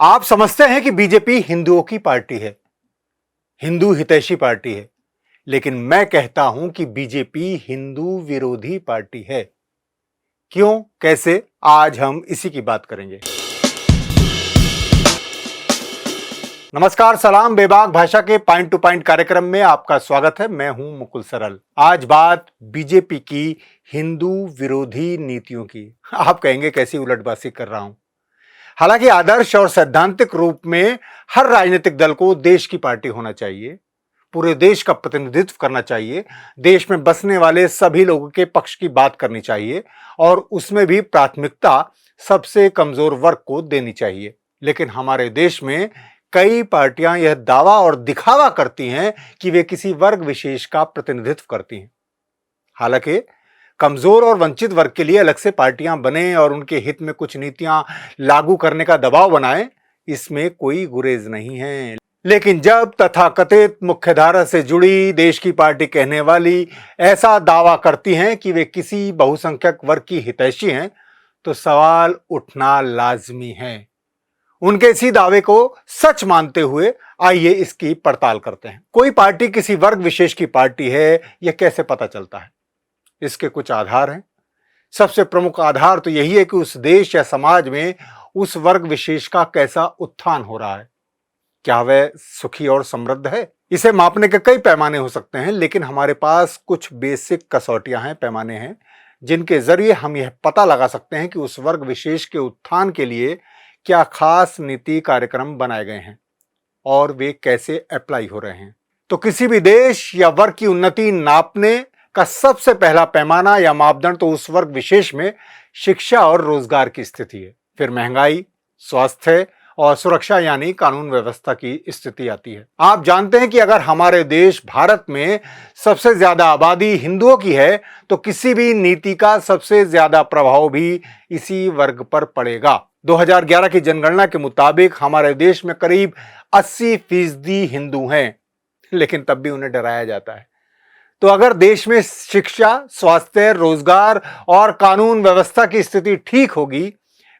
आप समझते हैं कि बीजेपी हिंदुओं की पार्टी है, हिंदू हितैषी पार्टी है, लेकिन मैं कहता हूं कि बीजेपी हिंदू विरोधी पार्टी है। क्यों, कैसे, आज हम इसी की बात करेंगे। नमस्कार, सलाम, बेबाक भाषा के पॉइंट टू पॉइंट कार्यक्रम में आपका स्वागत है। मैं हूं मुकुल सरल। आज बात बीजेपी की हिंदू विरोधी नीतियों की। आप कहेंगे कैसी उलटबाजी कर रहा हूं। हालांकि आदर्श और सैद्धांतिक रूप में हर राजनीतिक दल को देश की पार्टी होना चाहिए, पूरे देश का प्रतिनिधित्व करना चाहिए, देश में बसने वाले सभी लोगों के पक्ष की बात करनी चाहिए और उसमें भी प्राथमिकता सबसे कमजोर वर्ग को देनी चाहिए। लेकिन हमारे देश में कई पार्टियां यह दावा और दिखावा करती हैं कि वे किसी वर्ग विशेष का प्रतिनिधित्व करती हैं। हालांकि कमजोर और वंचित वर्ग के लिए अलग से पार्टियां बने और उनके हित में कुछ नीतियां लागू करने का दबाव बनाएं, इसमें कोई गुरेज नहीं है। लेकिन जब तथाकथित मुख्यधारा से जुड़ी देश की पार्टी कहने वाली ऐसा दावा करती हैं कि वे किसी बहुसंख्यक वर्ग की हितैषी हैं, तो सवाल उठना लाजमी है। उनके इसी दावे को सच मानते हुए आइए इसकी पड़ताल करते हैं। कोई पार्टी किसी वर्ग विशेष की पार्टी है, यह कैसे पता चलता है? इसके कुछ आधार हैं। सबसे प्रमुख आधार तो यही है कि उस देश या समाज में उस वर्ग विशेष का कैसा उत्थान हो रहा है। क्या वह सुखी और समृद्ध है? इसे मापने के कई पैमाने हो सकते हैं, लेकिन हमारे पास कुछ बेसिक कसौटियां हैं, पैमाने हैं, जिनके जरिए हम यह पता लगा सकते हैं कि उस वर्ग विशेष के उत्थान के लिए क्या खास नीति कार्यक्रम बनाए गए हैं और वे कैसे अप्लाई हो रहे हैं। तो किसी भी देश या वर्ग की उन्नति नापने का सबसे पहला पैमाना या मापदंड तो उस वर्ग विशेष में शिक्षा और रोजगार की स्थिति है। फिर महंगाई, स्वास्थ्य और सुरक्षा यानी कानून व्यवस्था की स्थिति आती है। आप जानते हैं कि अगर हमारे देश भारत में सबसे ज्यादा आबादी हिंदुओं की है, तो किसी भी नीति का सबसे ज्यादा प्रभाव भी इसी वर्ग पर पड़ेगा। 2011 की जनगणना के मुताबिक हमारे देश में करीब 80% हिंदू हैं, लेकिन तब भी उन्हें डराया जाता है। तो अगर देश में शिक्षा, स्वास्थ्य, रोजगार और कानून व्यवस्था की स्थिति ठीक होगी,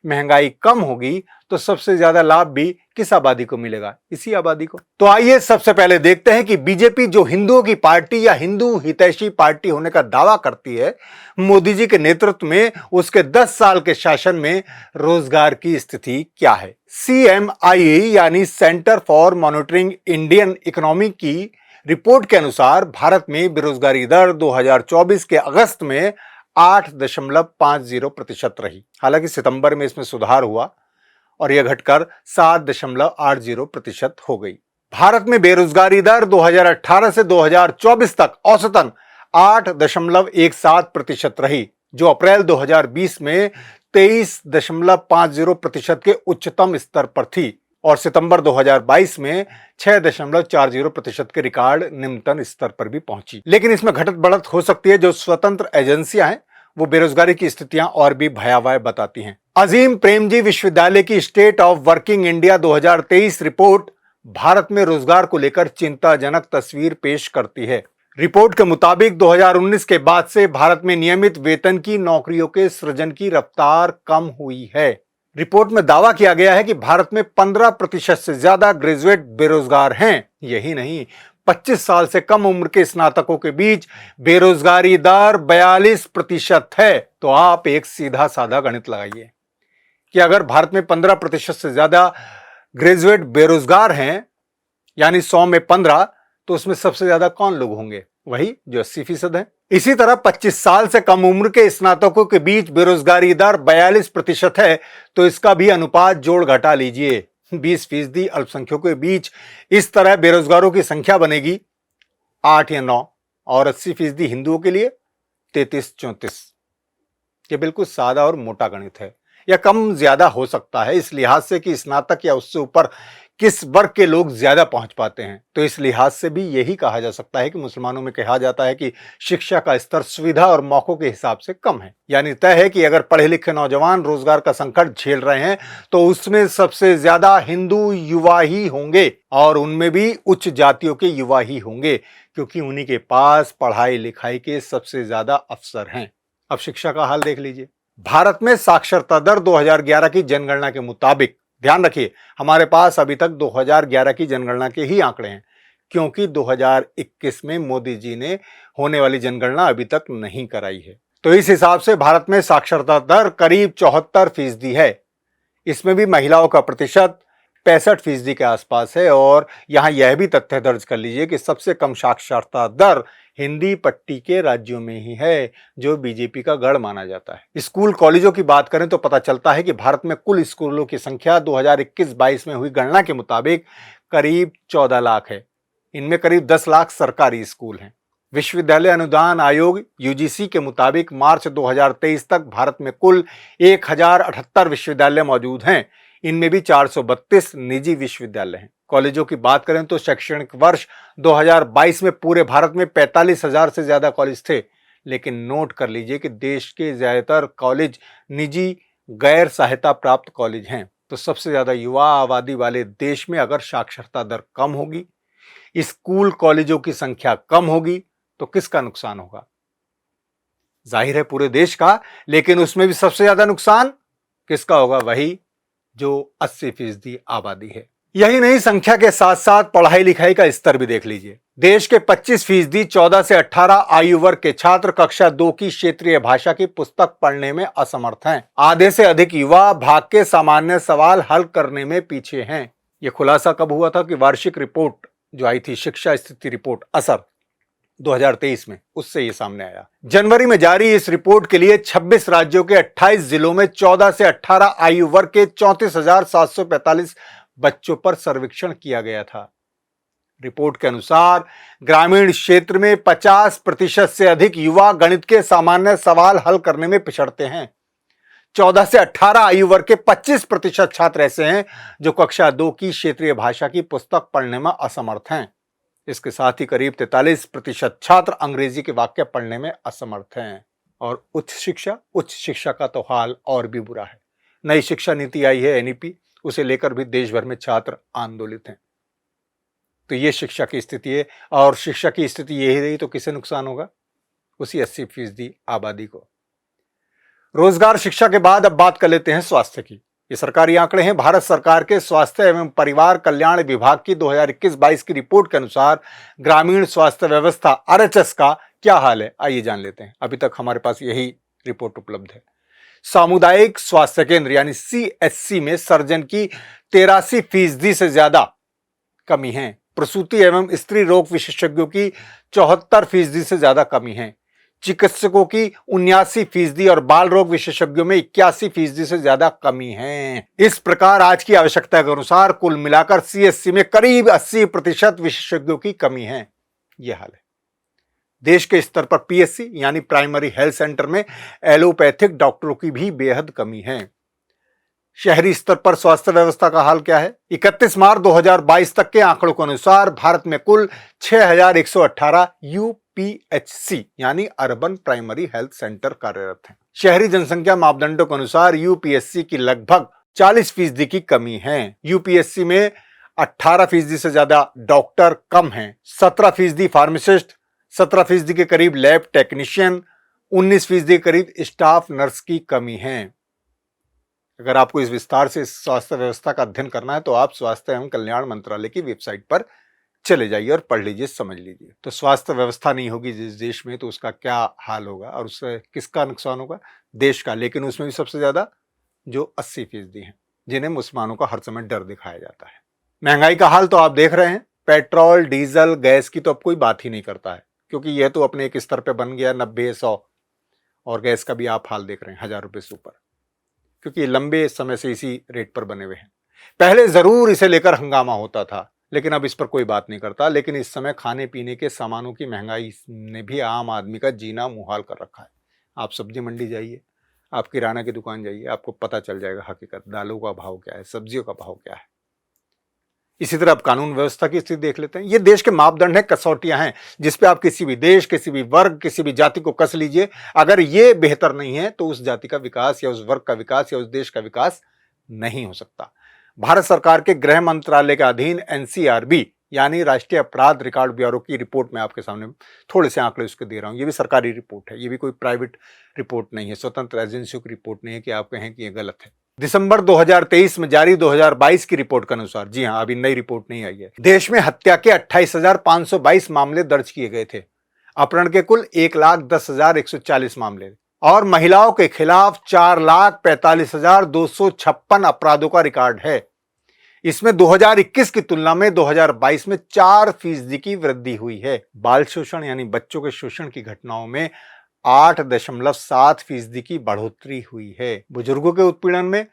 महंगाई कम होगी, तो सबसे ज्यादा लाभ भी किस आबादी को मिलेगा? इसी आबादी को। तो आइए सबसे पहले देखते हैं कि बीजेपी जो हिंदुओं की पार्टी या हिंदू हितैषी पार्टी होने का दावा करती है, मोदी जी के नेतृत्व में उसके 10 साल के शासन में रोजगार की स्थिति क्या है। CMIE यानी centre for monitoring Indian economy की रिपोर्ट के अनुसार भारत में बेरोजगारी दर 2024 के अगस्त में 8.50% रही। हालांकि सितंबर में इसमें सुधार हुआ और यह घटकर 7.80% हो गई। भारत में बेरोजगारी दर 2018 से 2024 तक औसतन 8.17% रही, जो अप्रैल 2020 में 23.50% के उच्चतम स्तर पर थी और सितंबर 2022 में 6.40% के रिकॉर्ड निम्नतम स्तर पर भी पहुंची। लेकिन इसमें घटत बढ़त हो सकती है। जो स्वतंत्र एजेंसियां हैं वो बेरोजगारी की स्थितियां और भी भयावह बताती हैं। अजीम प्रेमजी विश्वविद्यालय की state of working India 2023 report Bharat में रोजगार को लेकर चिंताजनक तस्वीर पेश करती है। रिपोर्ट के मुताबिक 2019 के बाद से भारत में नियमित वेतन की नौकरियों के सृजन की रफ्तार कम हुई है। रिपोर्ट में दावा किया गया है कि भारत में 15% से ज्यादा ग्रेजुएट बेरोजगार हैं। यही नहीं, 25 साल से कम उम्र के स्नातकों के बीच बेरोजगारी दर 42% है। तो आप एक सीधा साधा गणित लगाइए कि अगर भारत में 15% से ज्यादा ग्रेजुएट बेरोजगार हैं, यानी 100 में 15, तो उसमें सबसे ज्यादा कौन लोग होंगे? वही जो 80% है। इसी तरह 25 साल से कम उम्र के स्नातकों के बीच बेरोजगारी दर 42% है, तो इसका भी अनुपात जोड़ घटा लीजिए। 20% अल्पसंख्यकों के बीच इस तरह बेरोजगारों की संख्या बनेगी 8 या 9 और 80% हिंदुओं के लिए 33-34। यह बिल्कुल सादा और मोटा गणित है। यह कम ज्यादा हो सकता है इस लिहाज से कि स्नातक या उससे ऊपर किस वर्ग के लोग ज्यादा पहुंच पाते हैं। तो इस लिहाज से भी यही कहा जा सकता है कि मुसलमानों में कहा जाता है कि शिक्षा का स्तर सुविधा और मौकों के हिसाब से कम है। यानी तय है कि अगर पढ़े लिखे नौजवान रोजगार का संकट झेल रहे हैं, तो उसमें सबसे ज्यादा हिंदू युवा ही होंगे और उनमें भी उच्च जातियों के युवा ही होंगे, क्योंकि उन्हीं के पास पढ़ाई लिखाई के सबसे ज्यादा अवसर हैं। अब शिक्षा का हाल देख लीजिए। भारत में साक्षरता दर 2011 की जनगणना के मुताबिक ध्यान रखिए, हमारे पास अभी तक 2011 की जनगणना के ही आंकड़े हैं, क्योंकि 2021 में मोदी जी ने होने वाली जनगणना अभी तक नहीं कराई है। तो इस हिसाब से भारत में साक्षरता दर करीब 74% है। इसमें भी महिलाओं का प्रतिशत 65% के आसपास है। और यहां यह भी तथ्य दर्ज कर लीजिए कि सबसे कम साक्षरता दर हिंदी पट्टी के राज्यों में ही है, जो बीजेपी का गढ़ माना जाता है। स्कूल कॉलेजों की बात करें तो पता चलता है कि भारत में कुल स्कूलों की संख्या 2021-22 में हुई गणना के मुताबिक करीब 14 लाख है। इनमें करीब 10 लाख सरकारी स्कूल हैं। विश्वविद्यालय अनुदान आयोग यूजीसी के मुताबिक मार्च 2023 तक भारत में कुल 1078 विश्वविद्यालय मौजूद हैं। इनमें भी 432 निजी विश्वविद्यालय हैं। कॉलेजों की बात करें तो शैक्षणिक वर्ष 2022 में पूरे भारत में 45,000 से ज्यादा कॉलेज थे। लेकिन नोट कर लीजिए कि देश के ज्यादातर कॉलेज निजी गैर सहायता प्राप्त कॉलेज हैं। तो सबसे ज्यादा युवा आबादी वाले देश में अगर साक्षरता दर कम होगी, स्कूल कॉलेजों की संख्या कम होगी, तो किसका नुकसान होगा? जाहिर है पूरे देश का, लेकिन उसमें भी सबसे ज्यादा नुकसान किसका होगा? वही जो 80% आबादी है। यही नहीं, संख्या के साथ साथ पढ़ाई लिखाई का स्तर भी देख लीजिए। देश के 25% 14 से 18 आयु वर्ग के छात्र कक्षा 2 की क्षेत्रीय भाषा की पुस्तक पढ़ने में असमर्थ हैं। आधे से अधिक युवा भाग के सामान्य सवाल हल करने में पीछे हैं। यह खुलासा कब हुआ था? कि वार्षिक रिपोर्ट जो आई थी, शिक्षा स्थिति रिपोर्ट असर 2023 में, उससे ये सामने आया। जनवरी में जारी इस रिपोर्ट के लिए 26 राज्यों के 28 जिलों में 14 से 18 आयु वर्ग के 34,745 बच्चों पर सर्वेक्षण किया गया था। रिपोर्ट के अनुसार ग्रामीण क्षेत्र में 50% से अधिक युवा गणित के सामान्य सवाल हल करने में पिछड़ते हैं। 14 से 18 आयु वर्ग के 25% छात्र ऐसे हैं जो कक्षा 2 की क्षेत्रीय भाषा की पुस्तक पढ़ने में असमर्थ हैं। इसके साथ ही करीब 43% छात्र अंग्रेजी के वाक्य पढ़ने में असमर्थ हैं। और उच्च शिक्षा का तो हाल और भी बुरा है। नई शिक्षा नीति आई है, एनईपी, उसे लेकर भी देश भर में छात्र आंदोलित हैं। तो ये शिक्षा की स्थिति है, और शिक्षा की स्थिति यही रही तो किसे नुकसान होगा? उसी 80% आबादी को। रोजगार शिक्षा के बाद अब बात कर लेते हैं स्वास्थ्य की। ये सरकारी आंकड़े हैं। भारत सरकार के स्वास्थ्य एवं परिवार कल्याण विभाग की 2021-22 की रिपोर्ट के अनुसार ग्रामीण स्वास्थ्य व्यवस्था आरएचएस का क्या हाल है, आइए जान लेते हैं। अभी तक हमारे पास यही रिपोर्ट उपलब्ध है। सामुदायिक स्वास्थ्य केंद्र यानी सीएचसी में सर्जन की 83% से ज्यादा कमी है। प्रसूति एवं स्त्री रोग विशेषज्ञों की 74% से ज्यादा कमी है। चिकित्सकों की 79% और बाल रोग विशेषज्ञों में 81% से ज्यादा कमी है। इस प्रकार आज की आवश्यकता के अनुसार कुल मिलाकर सीएचसी में करीब 80% विशेषज्ञों की कमी है। यह हाल है। देश के स्तर पर पीएचसी यानी प्राइमरी हेल्थ सेंटर में एलोपैथिक डॉक्टरों की भी बेहद कमी है। शहरी स्तर पर स्वास्थ्य व्यवस्था का हाल क्या है? 31 मार्च 2022 तक के आंकड़ों के अनुसार भारत में कुल 6118 यूपीएचसी यानी अर्बन प्राइमरी हेल्थ सेंटर कार्यरत हैं। शहरी जनसंख्या मापदंडों के अनुसार यूपीएचसी की लगभग 40% की कमी है। यूपीएचसी में 18% से ज्यादा डॉक्टर कम हैं, 17% फार्मासिस्ट, 17% के करीब लैब टेक्नीशियन, 19% के करीब स्टाफ नर्स की कमी है। अगर आपको इस विस्तार से स्वास्थ्य व्यवस्था का अध्ययन करना है तो आप स्वास्थ्य एवं कल्याण मंत्रालय की वेबसाइट पर चले जाइए और पढ़ लीजिए, समझ लीजिए। तो स्वास्थ्य व्यवस्था नहीं होगी जिस देश में, तो उसका क्या हाल होगा और उससे किसका नुकसान होगा? देश का। लेकिन उसमें भी सबसे ज्यादा जो 80% हैं, जिन्हें मुसलमानों का हर समय डर दिखाया जाता है। महंगाई का हाल तो आप देख रहे हैं। पेट्रोल, डीजल, गैस की तो अब कोई बात ही नहीं करता है, क्योंकि यह तो अपने एक स्तर पर बन गया 90-100, और गैस का भी आप हाल देख रहे हैं 1000 रुपये से ऊपर, क्योंकि लंबे समय से इसी रेट पर बने हुए हैं। पहले जरूर इसे लेकर हंगामा होता था, लेकिन अब इस पर कोई बात नहीं करता। लेकिन इस समय खाने पीने के सामानों की महंगाई ने भी आम आदमी का जीना मुहाल कर रखा है। आप सब्जी मंडी जाइए, आप किराना की दुकान जाइए, आपको पता चल जाएगा हकीकत, दालों का भाव क्या है, सब्जियों का भाव क्या है। इसी तरह अब कानून व्यवस्था की स्थिति देख लेते हैं। ये देश के मापदंड है, कसौटियां हैं, जिसपे आप किसी भी देश, किसी भी वर्ग, किसी भी जाति को कस लीजिए। अगर ये बेहतर नहीं है तो उस जाति का विकास या उस वर्ग का विकास या उस देश का विकास नहीं हो सकता। भारत सरकार के गृह मंत्रालय के अधीन एनसीआरबी यानी राष्ट्रीय अपराध रिकॉर्ड ब्यूरो की रिपोर्ट में आपके सामने थोड़े से आंकड़े उसके दे रहा हूं। ये भी सरकारी रिपोर्ट है, ये भी कोई प्राइवेट रिपोर्ट नहीं है, स्वतंत्र एजेंसियों की रिपोर्ट नहीं है कि आप कहें कि ये गलत है। दिसंबर 2023 में जारी 2022 की रिपोर्ट के अनुसार, जी हां, अभी नई रिपोर्ट नहीं आई है, देश में हत्या के 28,522 मामले दर्ज किए गए थे। अपहरण के कुल 1,10,140 मामले और महिलाओं के खिलाफ 4,45,256 अपराधों का रिकॉर्ड है। इसमें 2021 की तुलना में 2022 में 4% की वृद्धि हुई है। बाल शोषण यानी बच्चों के शोषण की घटनाओं में 8.7% की बढ़ोतरी हुई है। बुजुर्गों के उत्पीड़न में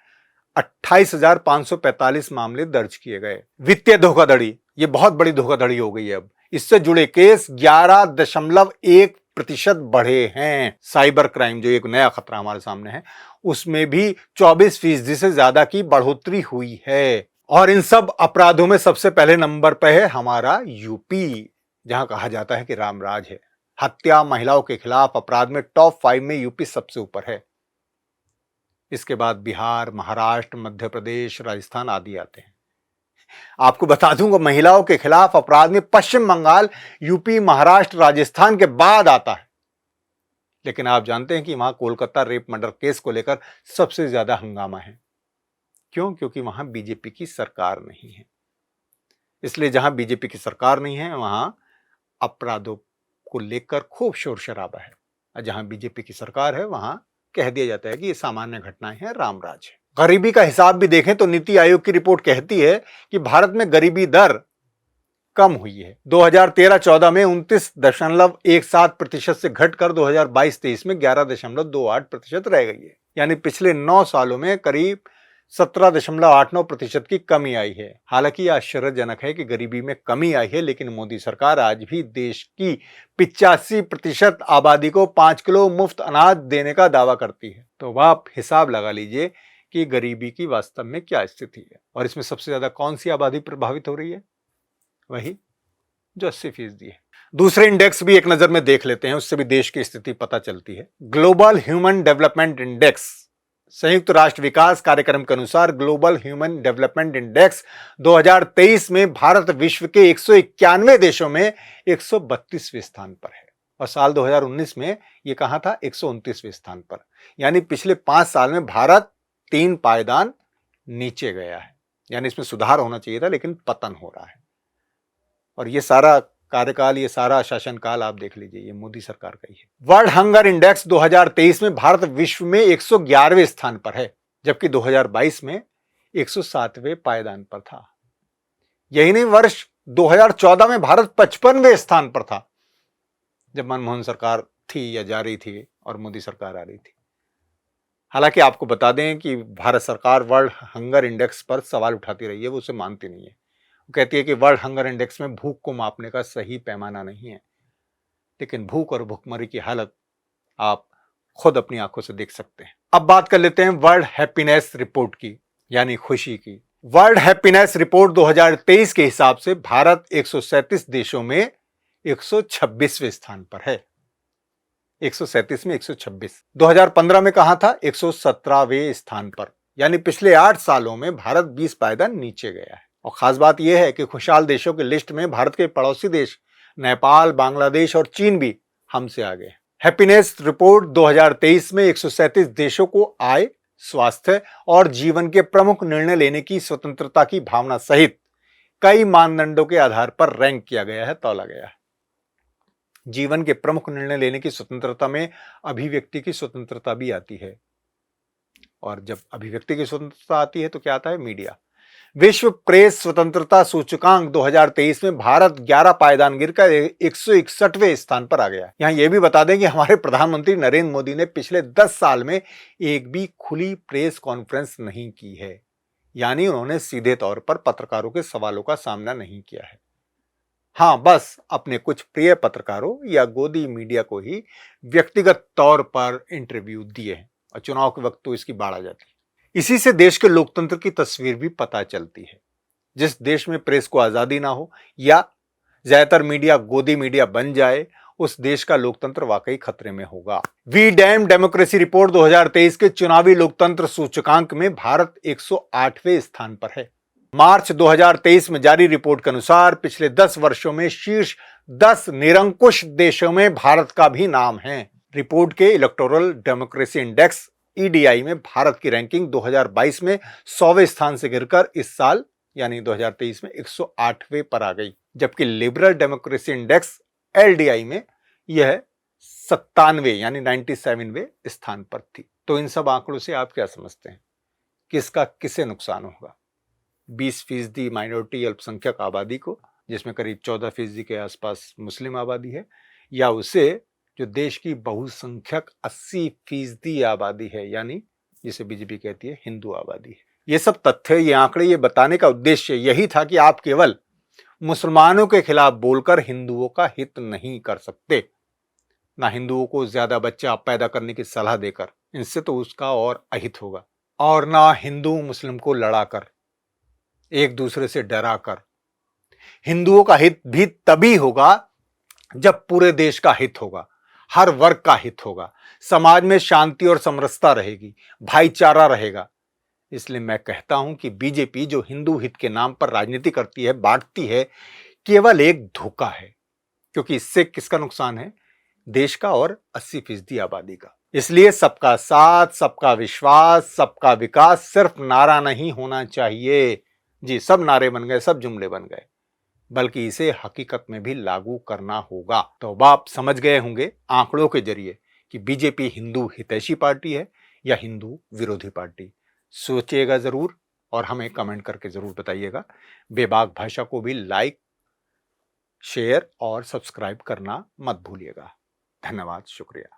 28,545 मामले दर्ज किए गए। वित्तीय धोखाधड़ी, ये बहुत बड़ी धोखाधड़ी हो गई है। अब इससे जुड़े केस 11.1% बढ़े हैं। साइबर क्राइम, जो एक नया खतरा हमारे सामने है, उसमें भी 24% से ज्यादा की बढ़ोतरी हुई है। और इन सब अपराधों में सबसे पहले नंबर पर है हमारा यूपी, जहां कहा जाता है कि रामराज है। हत्या, महिलाओं के खिलाफ अपराध में टॉप 5 में यूपी सबसे ऊपर है। इसके बाद बिहार, महाराष्ट्र, मध्य प्रदेश, राजस्थान आदि आते हैं। आपको बता दूंगा, महिलाओं के खिलाफ अपराध में पश्चिम बंगाल, यूपी, महाराष्ट्र, राजस्थान के बाद आता है। लेकिन आप जानते हैं कि वहां कोलकाता रेप मर्डर केस को लेकर सबसे ज्यादा हंगामा है। क्यों? क्योंकि वहां बीजेपी की सरकार नहीं है। इसलिए जहां बीजेपी की सरकार नहीं है, वहां अपराधों को लेकर खूब शोर शराबा है। और जहां बीजेपी की सरकार है, वहां कह दिया जाता है कि ये सामान्य घटनाएं हैं, रामराज है। गरीबी का हिसाब भी देखें तो नीति आयोग की रिपोर्ट कहती है कि भारत में गरीबी दर कम हुई है। 2013-14 में 29.17% से घटकर 2022-23 में 11.28% रह गई है। यानी पिछले 9 सालों में करीब 17.89% की कमी आई है। हालांकि यह आश्चर्यजनक है कि गरीबी में कमी आई है, लेकिन मोदी सरकार आज भी देश की 85% आबादी को 5 किलो मुफ्त अनाज देने का दावा करती है। तो आप हिसाब लगा लीजिए कि गरीबी की वास्तव में क्या स्थिति है। और इसमें सबसे ज्यादा कौन सी आबादी प्रभावित हो रही है? वही जो 80% है। दूसरे इंडेक्स भी एक नजर में देख लेते हैं, उससे भी देश की स्थिति पता चलती है। ग्लोबल ह्यूमन डेवलपमेंट इंडेक्स, संयुक्त राष्ट्र विकास कार्यक्रम के अनुसार ग्लोबल ह्यूमन डेवलपमेंट इंडेक्स 2023 में भारत विश्व के 191 देशों में 132वें स्थान पर है। और साल 2019 में यह कहां था? 129वें स्थान पर। यानी पिछले 5 साल में भारत 3 पायदान नीचे गया है। यानी इसमें सुधार होना चाहिए था, लेकिन पतन हो रहा है। और ये सारा कार्यकाल, ये सारा शासनकाल आप देख लीजिए, ये मोदी सरकार का ही है। वर्ल्ड हंगर इंडेक्स 2023 में भारत विश्व में 111वें स्थान पर है, जबकि 2022 में 107वें पायदान पर था। यही नहीं, वर्ष 2014 में भारत 55वें स्थान पर था, जब मनमोहन सरकार थी या जा रही थी और मोदी सरकार आ रही थी। हालांकि आपको बता दें कि भारत सरकार वर्ल्ड हंगर इंडेक्स पर सवाल उठाती रही है, वो उसे मानती नहीं है। कहती है कि वर्ल्ड हंगर इंडेक्स में भूख को मापने का सही पैमाना नहीं है। लेकिन भूख और भूखमरी की हालत आप खुद अपनी आंखों से देख सकते हैं। अब बात कर लेते हैं वर्ल्ड हैप्पीनेस रिपोर्ट की, यानी खुशी की। वर्ल्ड हैप्पीनेस रिपोर्ट 2023 के हिसाब से भारत 137 देशों में 126वें स्थान पर है। 137 में 126। 2015 में कहां था? 117वें स्थान पर। यानी पिछले 8 सालों में भारत 20 पायदान नीचे गया है। और खास बात यह है कि खुशहाल देशों की लिस्ट में भारत के पड़ोसी देश नेपाल, बांग्लादेश और चीन भी हमसे आगे हैं। हैप्पीनेस रिपोर्ट 2023 में 137 देशों को आय, स्वास्थ्य और जीवन के प्रमुख निर्णय लेने की स्वतंत्रता की भावना सहित कई मानदंडों के आधार पर रैंक किया गया है, तौला गया है। जीवन के प्रमुख निर्णय लेने की स्वतंत्रता में अभिव्यक्ति की स्वतंत्रता भी आती है। और जब अभिव्यक्ति की स्वतंत्रता आती है तो क्या आता है? मीडिया। विश्व प्रेस स्वतंत्रता सूचकांक 2023 में भारत 11 पायदान गिरकर 161वें स्थान पर आ गया। यहां यह भी बता दें कि हमारे प्रधानमंत्री नरेंद्र मोदी ने पिछले 10 साल में एक भी खुली प्रेस कॉन्फ्रेंस नहीं की है। यानी उन्होंने सीधे तौर पर पत्रकारों के सवालों का सामना नहीं किया है। हां, बस अपने कुछ प्रिय पत्रकारों या गोदी मीडिया को ही व्यक्तिगत तौर पर इंटरव्यू दिए हैं। और चुनाव के वक्त तो इसकी बाढ़ आ जाती है। इसी से देश के लोकतंत्र की तस्वीर भी पता चलती है। जिस देश में प्रेस को आजादी ना हो या ज्यादातर मीडिया गोदी मीडिया बन जाए, उस देश का लोकतंत्र वाकई खतरे में होगा। वी डैम डेमोक्रेसी रिपोर्ट 2023 के चुनावी लोकतंत्र सूचकांक में भारत 108वें स्थान पर है। मार्च 2023 में जारी रिपोर्ट के अनुसार पिछले 10 वर्षों में शीर्ष 10 निरंकुश देशों में भारत का भी नाम है। रिपोर्ट के इलेक्टोरल डेमोक्रेसी इंडेक्स ईडीआई में भारत की रैंकिंग 2022 में 100वें स्थान से गिरकर इस साल यानी 2023 में 108वें पर आ गई, जबकि लिबरल डेमोक्रेसी इंडेक्स एलडीआई में यह 97वें यानी 97वें स्थान पर थी। तो इन सब आंकड़ों से आप क्या समझते हैं, किसका किसे नुकसान होगा? 20% माइनॉरिटी अल्पसंख्यक आबादी को, जिसमें करीब 14% के आसपास मुस्लिम आबादी है, या उसे जो देश की बहुसंख्यक 80% आबादी है, यानी जिसे बीजेपी कहती है हिंदू आबादी है? ये सब तथ्य, ये आंकड़े, ये बताने का उद्देश्य यही था कि आप केवल मुसलमानों के खिलाफ बोलकर हिंदुओं का हित नहीं कर सकते, ना हिंदुओं को ज्यादा बच्चा पैदा करने की सलाह देकर, इनसे तो उसका और अहित होगा, और ना हिंदू मुस्लिम को लड़ाकर, एक दूसरे से डराकर। हिंदुओं का हित भी तभी होगा जब पूरे देश का हित होगा, हर वर्ग का हित होगा, समाज में शांति और समरसता रहेगी, भाईचारा रहेगा। इसलिए मैं कहता हूं कि बीजेपी जो हिंदू हित के नाम पर राजनीति करती है, बांटती है, केवल एक धोखा है, क्योंकि इससे किसका नुकसान है? देश का और 80% आबादी का। इसलिए सबका साथ, सबका विश्वास, सबका विकास सिर्फ नारा नहीं होना चाहिए। जी, सब नारे बन गए, सब जुमले बन गए, बल्कि इसे हकीकत में भी लागू करना होगा। तो अब आप समझ गए होंगे आंकड़ों के जरिए कि बीजेपी हिंदू हितैषी पार्टी है या हिंदू विरोधी पार्टी। सोचिएगा जरूर और हमें कमेंट करके जरूर बताइएगा। बेबाक भाषा को भी लाइक, शेयर और सब्सक्राइब करना मत भूलिएगा। धन्यवाद, शुक्रिया।